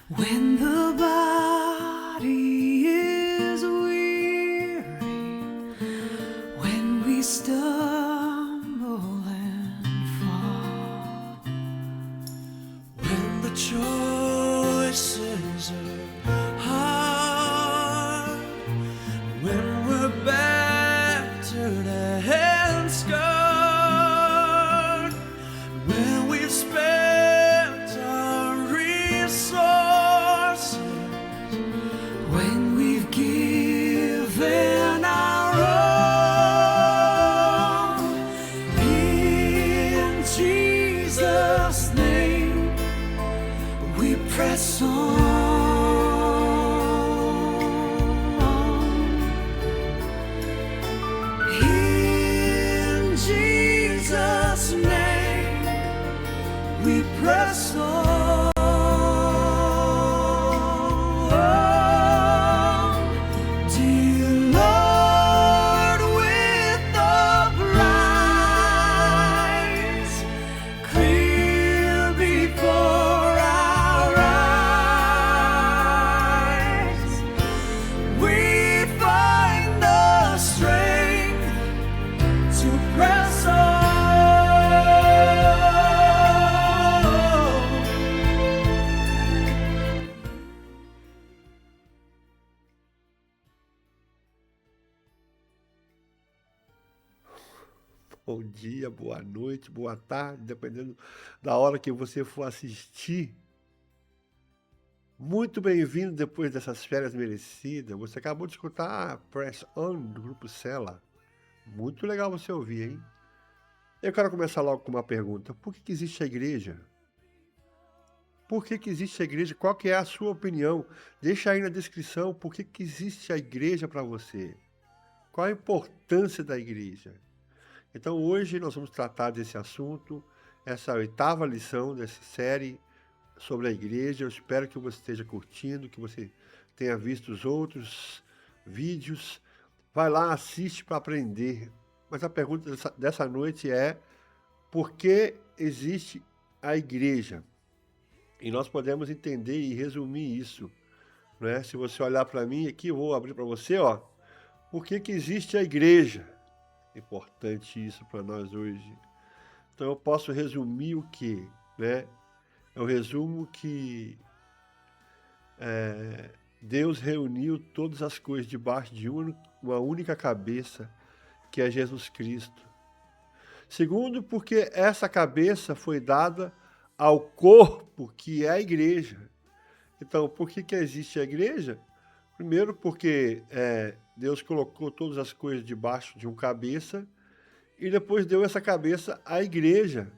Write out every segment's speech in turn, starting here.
When the body is weary, when we stumble and fall, when the choices are hard, when we're battered and scarred, when we've spent our resources, when we've given our all, in Jesus' name we press on. In Jesus' name we press on. Dear Lord, with the prize clear before our eyes, we find the strength to press on. Bom dia, boa noite, boa tarde, dependendo da hora que você for assistir. Muito bem-vindo depois dessas férias merecidas. Você acabou de escutar Press On do Grupo Cela. Muito legal você ouvir, hein? Eu quero começar logo com uma pergunta. Por que existe a igreja? Por que existe a igreja? Qual que é a sua opinião? Deixa aí na descrição por que existe a igreja para você. Qual a importância da igreja? Então hoje nós vamos tratar desse assunto, essa 8ª lição dessa série sobre a igreja. Eu espero que você esteja curtindo, que você tenha visto os outros vídeos. Vai lá, assiste para aprender. Mas a pergunta dessa noite é: por que existe a igreja? E nós podemos entender e resumir isso, né? Se você olhar para mim aqui, eu vou abrir para você, ó. Por que existe a igreja? Importante isso para nós hoje. Então eu posso resumir o quê, né? Eu resumo que Deus reuniu todas as coisas debaixo de uma única cabeça, que é Jesus Cristo. Segundo, porque essa cabeça foi dada ao corpo, que é a igreja. Então, por que existe a igreja? Primeiro, porque Deus colocou todas as coisas debaixo de um cabeça e depois deu essa cabeça à igreja.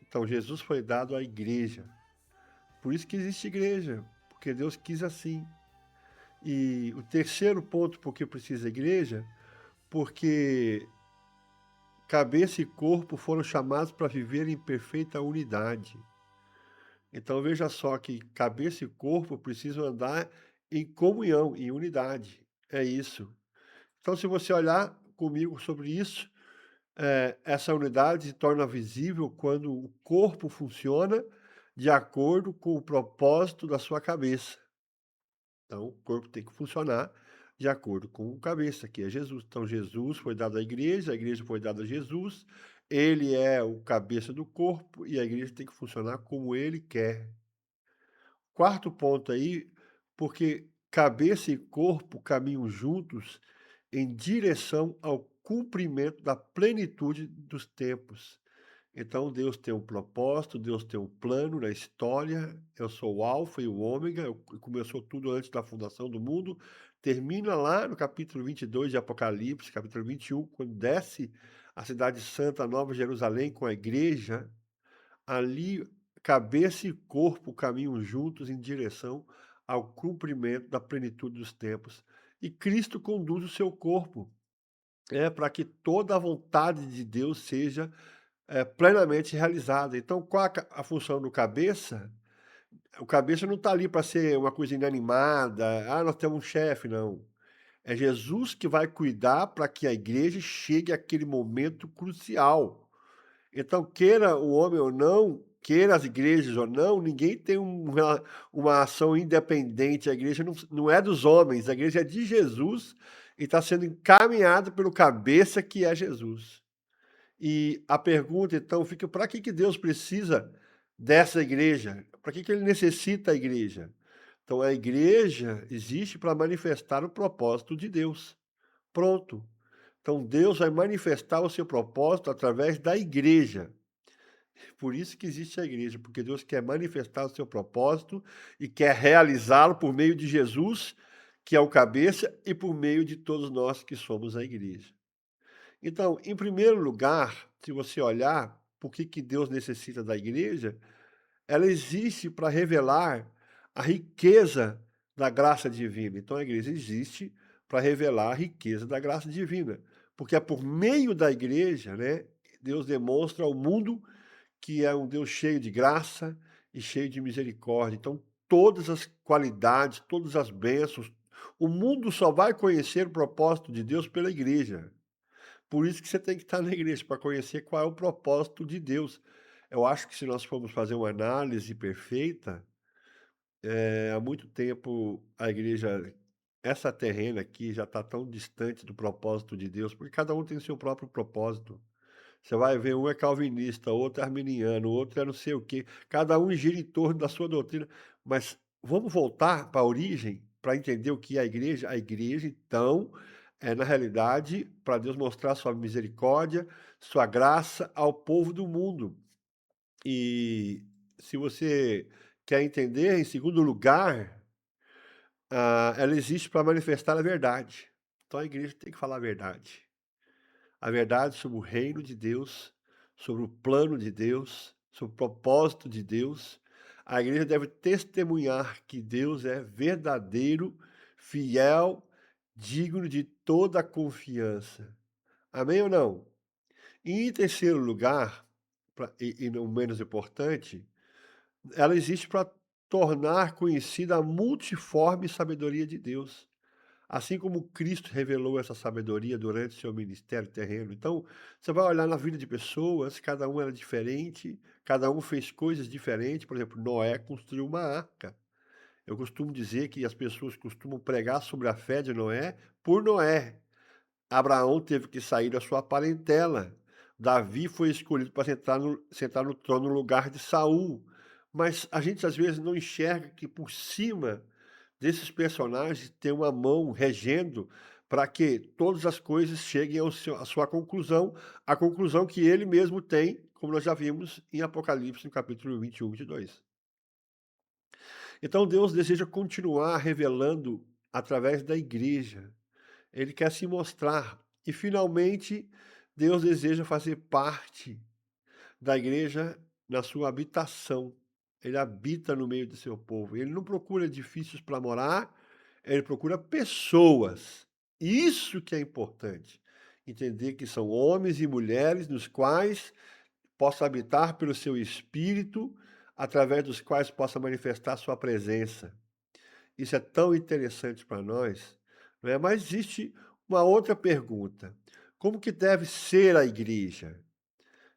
Então, Jesus foi dado à igreja. Por isso que existe igreja, porque Deus quis assim. E o terceiro ponto por que precisa igreja, porque cabeça e corpo foram chamados para viver em perfeita unidade. Então veja só que cabeça e corpo precisam andar em comunhão, em unidade. É isso. Então se você olhar comigo sobre isso, essa unidade se torna visível quando o corpo funciona de acordo com o propósito da sua cabeça. Então, o corpo tem que funcionar de acordo com a cabeça, que é Jesus. Então, Jesus foi dado à igreja, a igreja foi dada a Jesus, ele é o cabeça do corpo e a igreja tem que funcionar como ele quer. Quarto ponto aí, porque cabeça e corpo caminham juntos em direção ao cumprimento da plenitude dos tempos. Então, Deus tem um propósito, Deus tem um plano na história. Eu sou o Alfa e o Ômega, começou tudo antes da fundação do mundo. Termina lá no capítulo 22 de Apocalipse, capítulo 21, quando desce a cidade santa, Nova Jerusalém, com a igreja. Ali, cabeça e corpo caminham juntos em direção ao cumprimento da plenitude dos tempos. E Cristo conduz o seu corpo, para que toda a vontade de Deus seja plenamente realizada. Então, qual a função do cabeça? O cabeça não está ali para ser uma coisa inanimada, nós temos um chefe, não. É Jesus que vai cuidar para que a igreja chegue àquele momento crucial. Então, queira o homem ou não, queira as igrejas ou não, ninguém tem uma ação independente. A igreja não é dos homens, a igreja é de Jesus e está sendo encaminhada pelo cabeça que é Jesus. E a pergunta, então, fica: para que Deus precisa dessa igreja? Para que ele necessita a igreja? Então, a igreja existe para manifestar o propósito de Deus. Pronto. Então, Deus vai manifestar o seu propósito através da igreja. Por isso que existe a igreja, porque Deus quer manifestar o seu propósito e quer realizá-lo por meio de Jesus, que é o cabeça, e por meio de todos nós que somos a igreja. Então, em primeiro lugar, se você olhar por que Deus necessita da igreja, ela existe para revelar a riqueza da graça divina. Então, a igreja existe para revelar a riqueza da graça divina, porque é por meio da igreja, né, Deus demonstra ao mundo que é um Deus cheio de graça e cheio de misericórdia. Então, todas as qualidades, todas as bênçãos, o mundo só vai conhecer o propósito de Deus pela igreja. Por isso que você tem que estar na igreja, para conhecer qual é o propósito de Deus. Eu acho que se nós formos fazer uma análise perfeita, há muito tempo a igreja, essa terrena aqui, já está tão distante do propósito de Deus, porque cada um tem o seu próprio propósito. Você vai ver, um é calvinista, outro é arminiano, outro é não sei o quê. Cada um gira em torno da sua doutrina. Mas vamos voltar para a origem, para entender o que é a igreja? A igreja, então, é, na realidade, para Deus mostrar sua misericórdia, sua graça ao povo do mundo. E se você quer entender, em segundo lugar, ela existe para manifestar a verdade. Então a igreja tem que falar a verdade. A verdade sobre o reino de Deus, sobre o plano de Deus, sobre o propósito de Deus. A igreja deve testemunhar que Deus é verdadeiro, fiel, digno de toda a confiança. Amém ou não? E em terceiro lugar, e não menos importante, ela existe para tornar conhecida a multiforme sabedoria de Deus. Assim como Cristo revelou essa sabedoria durante seu ministério terreno. Então, você vai olhar na vida de pessoas, cada um era diferente, cada um fez coisas diferentes. Por exemplo, Noé construiu uma arca. Eu costumo dizer que as pessoas costumam pregar sobre a fé de Noé por Noé. Abraão teve que sair da sua parentela. Davi foi escolhido para sentar no trono no lugar de Saul. Mas a gente às vezes não enxerga que por cima desses personagens tem uma mão regendo para que todas as coisas cheguem à sua conclusão, a conclusão que ele mesmo tem, como nós já vimos em Apocalipse, no capítulo 21, 22. Então Deus deseja continuar revelando através da igreja. Ele quer se mostrar. E, finalmente, Deus deseja fazer parte da igreja na sua habitação. Ele habita no meio do seu povo. Ele não procura edifícios para morar, ele procura pessoas. Isso que é importante. Entender que são homens e mulheres nos quais possa habitar pelo seu espírito, através dos quais possa manifestar sua presença. Isso é tão interessante para nós, não é? Mas existe uma outra pergunta: como que deve ser a igreja?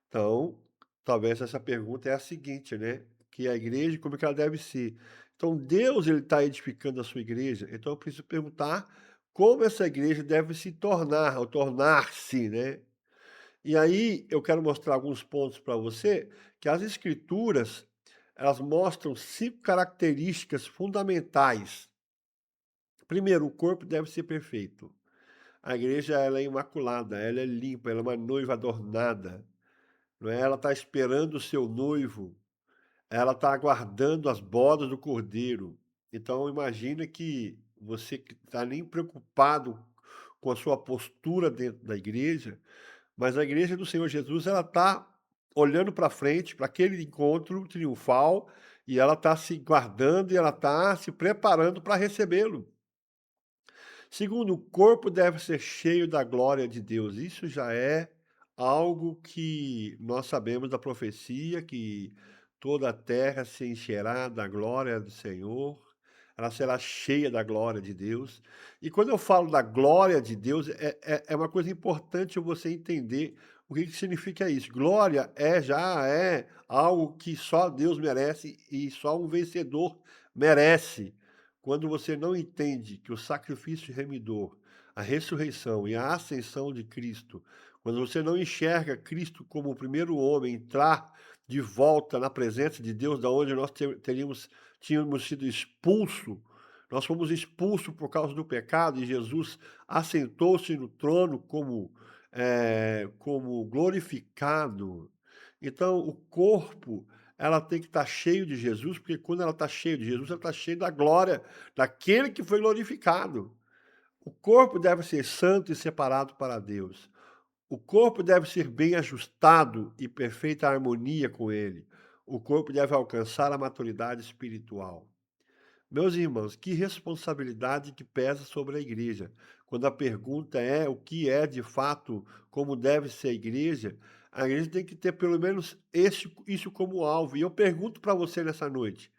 Então, talvez essa pergunta é a seguinte, né? Que a igreja, como que ela deve ser? Então, Deus ele está edificando a sua igreja, então eu preciso perguntar como essa igreja deve se tornar, ou tornar-se, né? E aí eu quero mostrar alguns pontos para você, que as escrituras, elas mostram 5 características fundamentais. Primeiro, o corpo deve ser perfeito. A igreja ela é imaculada, ela é limpa, ela é uma noiva adornada. Não é? Ela está esperando o seu noivo, ela está aguardando as bodas do cordeiro. Então, imagina que você que está nem preocupado com a sua postura dentro da igreja, mas a igreja do Senhor Jesus ela está olhando para frente, para aquele encontro triunfal, e ela está se guardando e ela está se preparando para recebê-lo. Segundo, o corpo deve ser cheio da glória de Deus. Isso já é algo que nós sabemos da profecia, que toda a terra se encherá da glória do Senhor, ela será cheia da glória de Deus. E quando eu falo da glória de Deus, é uma coisa importante você entender O que que significa isso? Glória já é algo que só Deus merece e só um vencedor merece. Quando você não entende que o sacrifício remidor, a ressurreição e a ascensão de Cristo, quando você não enxerga Cristo como o primeiro homem entrar de volta na presença de Deus, da onde nós tínhamos sido expulsos, nós fomos expulsos por causa do pecado e Jesus assentou-se no trono como glorificado. Então, o corpo, ela tem que estar cheio de Jesus, porque quando ela está cheia de Jesus, ela está cheia da glória daquele que foi glorificado. O corpo deve ser santo e separado para Deus. O corpo deve ser bem ajustado e perfeita harmonia com ele. O corpo deve alcançar a maturidade espiritual. Meus irmãos, que responsabilidade que pesa sobre a igreja. Quando a pergunta é o que é de fato, como deve ser a igreja tem que ter pelo menos isso como alvo. E eu pergunto para você nessa noite: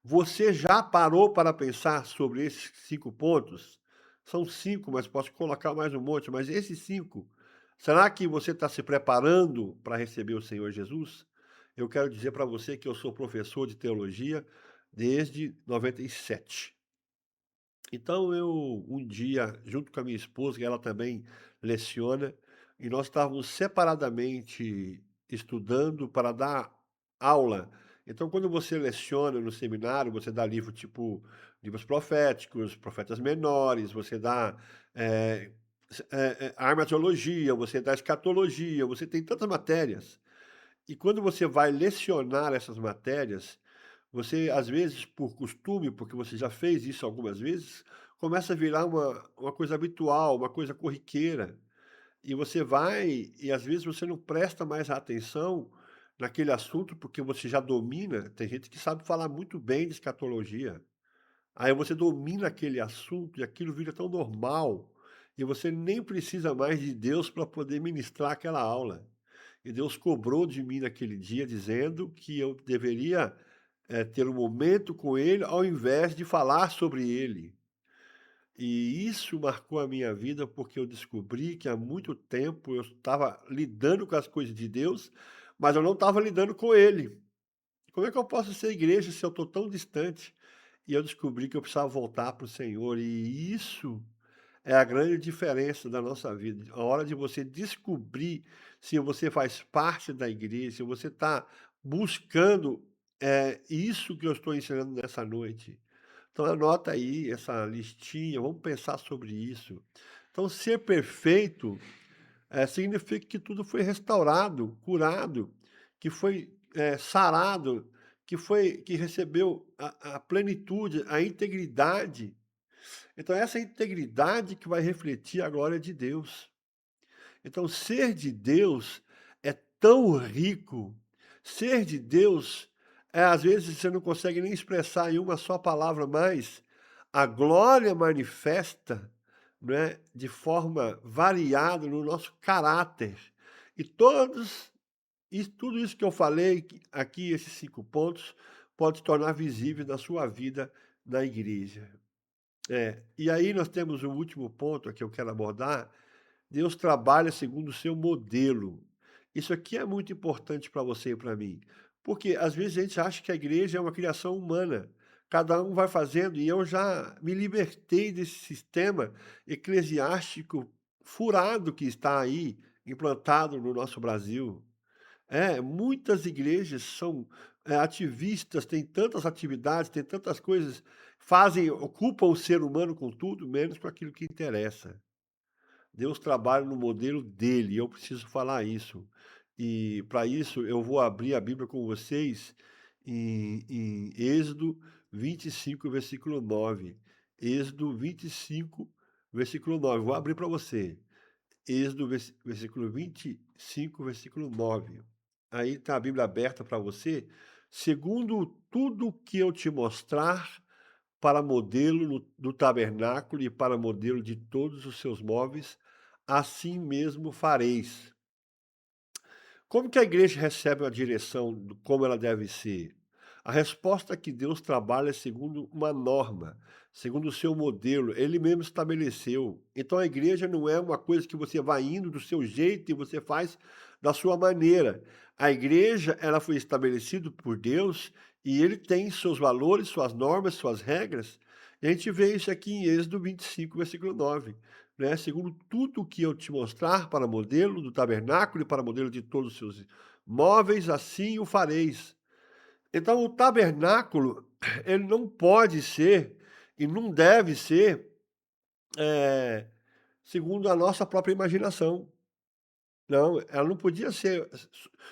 você já parou para pensar sobre esses 5 pontos? São 5, mas posso colocar mais um monte, mas esses 5, será que você está se preparando para receber o Senhor Jesus? Eu quero dizer para você que eu sou professor de teologia desde 97. Então um dia, junto com a minha esposa, que ela também leciona, e nós estávamos separadamente estudando para dar aula. Então, quando você leciona no seminário, você dá livro tipo livros proféticos, profetas menores, você dá armatologia, você dá escatologia, você tem tantas matérias. E quando você vai lecionar essas matérias, você, às vezes, por costume, porque você já fez isso algumas vezes, começa a virar uma coisa habitual, uma coisa corriqueira. E você vai, e às vezes você não presta mais atenção naquele assunto, porque você já domina. Tem gente que sabe falar muito bem de escatologia. Aí você domina aquele assunto e aquilo vira tão normal, e você nem precisa mais de Deus para poder ministrar aquela aula. E Deus cobrou de mim naquele dia, dizendo que eu deveria ter um momento com Ele, ao invés de falar sobre Ele. E isso marcou a minha vida, porque eu descobri que há muito tempo eu estava lidando com as coisas de Deus, mas eu não estava lidando com Ele. Como é que eu posso ser igreja se eu estou tão distante? E eu descobri que eu precisava voltar para o Senhor, e isso é a grande diferença da nossa vida. A hora de você descobrir se você faz parte da igreja, se você está buscando isso que eu estou ensinando nessa noite. Então anota aí essa listinha, vamos pensar sobre isso. Então ser perfeito significa que tudo foi restaurado, curado, que foi sarado, que recebeu a plenitude, a integridade. Então, essa integridade que vai refletir a glória de Deus. Então, ser de Deus é tão rico. Ser de Deus às vezes, você não consegue nem expressar em uma só palavra, mas a glória manifesta, não é, de forma variada no nosso caráter. E tudo isso que eu falei aqui, esses 5 pontos, pode se tornar visível na sua vida na igreja. E aí nós temos o último ponto que eu quero abordar. Deus trabalha segundo o seu modelo. Isso aqui é muito importante para você e para mim, porque às vezes a gente acha que a igreja é uma criação humana. Cada um vai fazendo, e eu já me libertei desse sistema eclesiástico furado que está aí, implantado no nosso Brasil. Muitas igrejas são ativistas, têm tantas atividades, têm tantas coisas, ocupam o ser humano com tudo, menos com aquilo que interessa. Deus trabalha no modelo dele, e eu preciso falar isso. E para isso eu vou abrir a Bíblia com vocês em Êxodo 25, versículo 9. Êxodo 25, versículo 9. Vou abrir para você. Êxodo, versículo 25, versículo 9. Aí está a Bíblia aberta para você. Segundo tudo que eu te mostrar, para modelo do tabernáculo e para modelo de todos os seus móveis, assim mesmo fareis. Como que a igreja recebe a direção de como ela deve ser? A resposta é que Deus trabalha segundo uma norma, segundo o seu modelo, ele mesmo estabeleceu. Então a igreja não é uma coisa que você vai indo do seu jeito e você faz da sua maneira. A igreja, ela foi estabelecida por Deus e ele tem seus valores, suas normas, suas regras. E a gente vê isso aqui em Êxodo 25, versículo 9. Né? Segundo tudo o que eu te mostrar para modelo do tabernáculo e para modelo de todos os seus móveis, assim o fareis. Então, o tabernáculo, ele não pode ser e não deve ser segundo a nossa própria imaginação. Não, ela não podia ser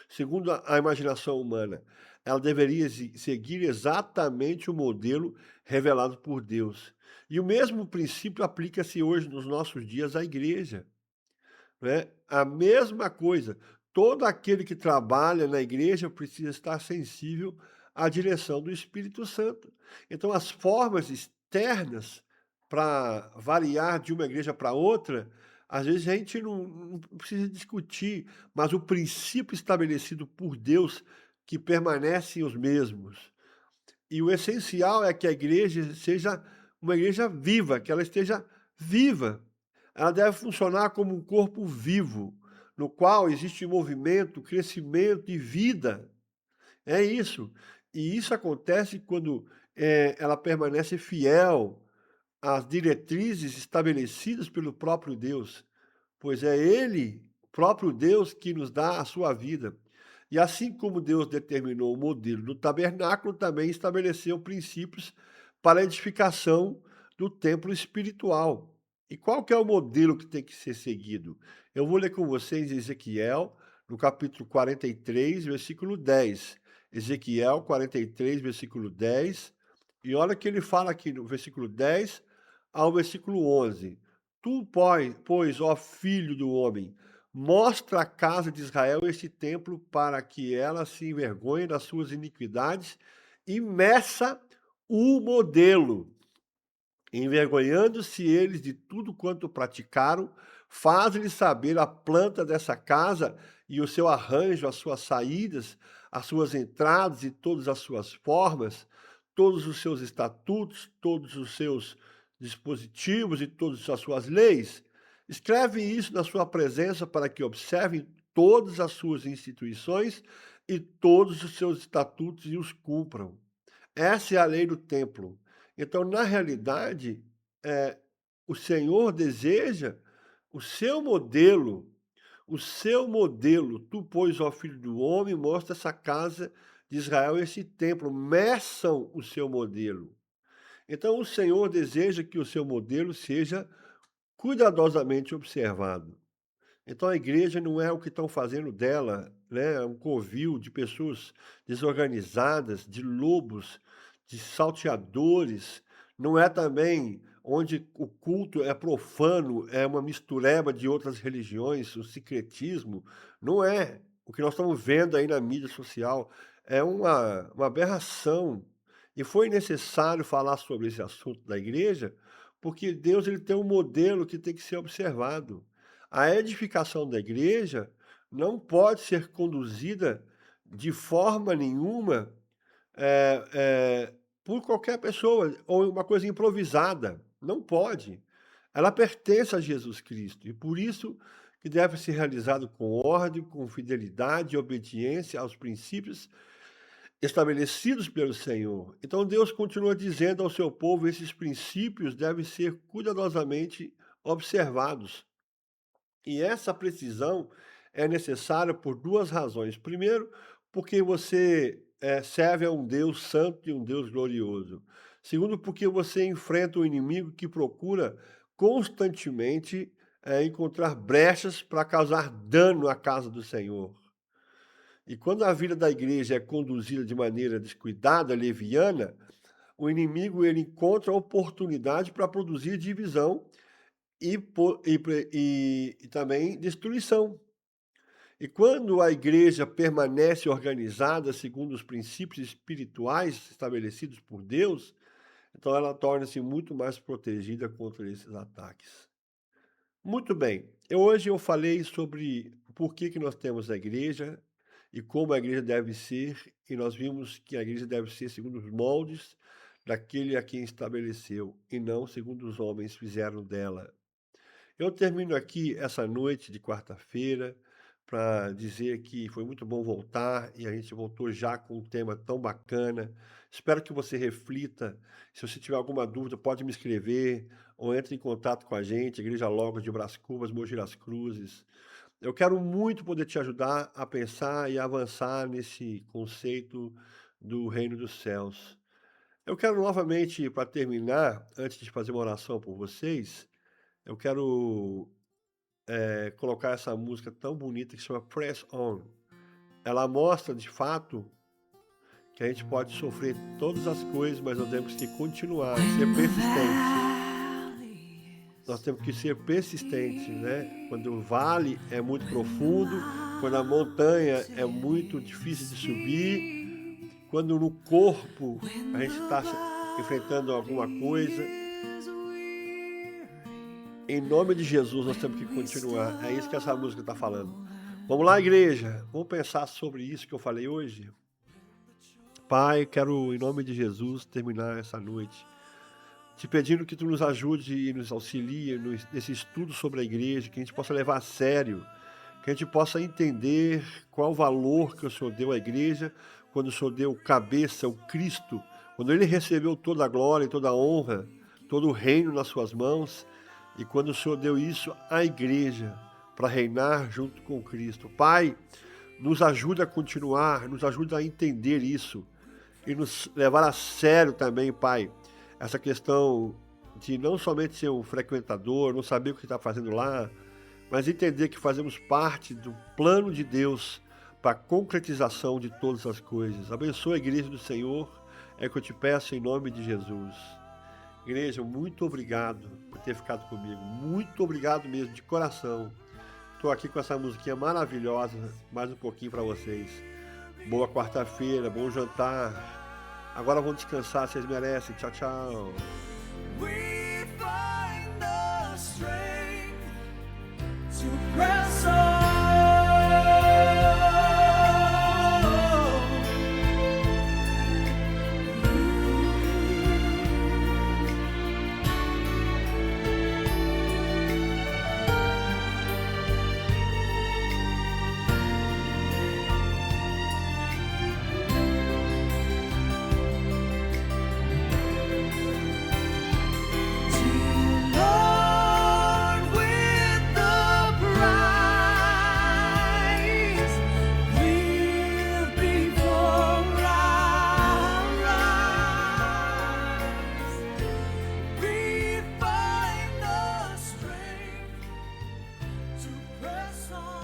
segundo a imaginação humana. Ela deveria seguir exatamente o modelo revelado por Deus. E o mesmo princípio aplica-se hoje nos nossos dias à igreja. Né? A mesma coisa. Todo aquele que trabalha na igreja precisa estar sensível à direção do Espírito Santo. Então, as formas externas para variar de uma igreja para outra, às vezes a gente não precisa discutir, mas o princípio estabelecido por Deus que permanecem os mesmos. E o essencial é que a igreja seja uma igreja viva, que ela esteja viva. Ela deve funcionar como um corpo vivo, no qual existe movimento, crescimento e vida. É isso. E isso acontece quando ela permanece fiel às diretrizes estabelecidas pelo próprio Deus, pois é Ele, o próprio Deus, que nos dá a sua vida. E assim como Deus determinou o modelo do tabernáculo, também estabeleceu princípios para a edificação do templo espiritual. E qual que é o modelo que tem que ser seguido? Eu vou ler com vocês Ezequiel, no capítulo 43, versículo 10. Ezequiel 43, versículo 10. E olha que ele fala aqui no versículo 10 ao versículo 11. Tu, pois, ó filho do homem, mostra à casa de Israel este templo para que ela se envergonhe das suas iniquidades e meça o modelo. Envergonhando-se eles de tudo quanto praticaram, faz-lhes saber a planta dessa casa e o seu arranjo, as suas saídas, as suas entradas e todas as suas formas, todos os seus estatutos, todos os seus dispositivos e todas as suas leis. Escreve isso na sua presença para que observem todas as suas instituições e todos os seus estatutos e os cumpram. Essa é a lei do templo. Então, na realidade, o Senhor deseja o seu modelo. O seu modelo. Tu, pois, ó filho do homem, mostra essa casa de Israel, esse templo. Meçam o seu modelo. Então, o Senhor deseja que o seu modelo seja cuidadosamente observado. Então a igreja não é o que estão fazendo dela, né? Um covil de pessoas desorganizadas, de lobos, de salteadores. Não é também onde o culto é profano, é uma mistureba de outras religiões, o sincretismo. Não é. O que nós estamos vendo aí na mídia social é uma aberração. E foi necessário falar sobre esse assunto da igreja, porque Deus ele tem um modelo que tem que ser observado. A edificação da igreja não pode ser conduzida de forma nenhuma por qualquer pessoa, ou uma coisa improvisada. Não pode. Ela pertence a Jesus Cristo, e por isso que deve ser realizado com ordem, com fidelidade e obediência aos princípios estabelecidos pelo Senhor. Então Deus continua dizendo ao seu povo, esses princípios devem ser cuidadosamente observados. E essa precisão é necessária por duas razões. Primeiro, porque você serve a um Deus santo e um Deus glorioso. Segundo, porque você enfrenta um inimigo que procura constantemente encontrar brechas para causar dano à casa do Senhor. E quando a vida da igreja é conduzida de maneira descuidada, leviana, o inimigo ele encontra oportunidade para produzir divisão e também destruição. E quando a igreja permanece organizada segundo os princípios espirituais estabelecidos por Deus, então ela torna-se muito mais protegida contra esses ataques. Muito bem, hoje eu falei sobre por que nós temos a igreja, e como a igreja deve ser, e nós vimos que a igreja deve ser segundo os moldes daquele a quem estabeleceu, e não segundo os homens fizeram dela. Eu termino aqui essa noite de quarta-feira para dizer que foi muito bom voltar e a gente voltou já com um tema tão bacana. Espero que você reflita. Se você tiver alguma dúvida, pode me escrever ou entre em contato com a gente, Igreja Logos de Brás Cubas, Mogi das Cruzes. Eu quero muito poder te ajudar a pensar e avançar nesse conceito do reino dos céus. Eu quero novamente, para terminar, antes de fazer uma oração por vocês, eu quero colocar essa música tão bonita que chama Press On. Ela mostra, de fato, que a gente pode sofrer todas as coisas, mas nós temos que continuar, ser persistentes. Nós temos que ser persistentes, né? Quando o vale é muito profundo, quando a montanha é muito difícil de subir, quando no corpo a gente está enfrentando alguma coisa. Em nome de Jesus, nós temos que continuar. É isso que essa música está falando. Vamos lá, igreja. Vamos pensar sobre isso que eu falei hoje. Pai, quero, em nome de Jesus, terminar essa noite te pedindo que tu nos ajude e nos auxilie nesse estudo sobre a igreja, que a gente possa levar a sério, que a gente possa entender qual o valor que o Senhor deu à igreja, quando o Senhor deu o cabeça, o Cristo, quando ele recebeu toda a glória, toda a honra, todo o reino nas suas mãos, e quando o Senhor deu isso à igreja para reinar junto com Cristo. Pai, nos ajuda a continuar, nos ajuda a entender isso e nos levar a sério também, Pai, essa questão de não somente ser um frequentador, não saber o que está fazendo lá, mas entender que fazemos parte do plano de Deus para a concretização de todas as coisas. Abençoa a igreja do Senhor, é o que eu te peço em nome de Jesus. Igreja, muito obrigado por ter ficado comigo. Muito obrigado mesmo, de coração. Estou aqui com essa musiquinha maravilhosa, mais um pouquinho para vocês. Boa quarta-feira, bom jantar. Agora vão descansar, vocês merecem. Tchau, tchau. We find the strength to press on. Lord, with the prize clear before our eyes, we find the strength to press on.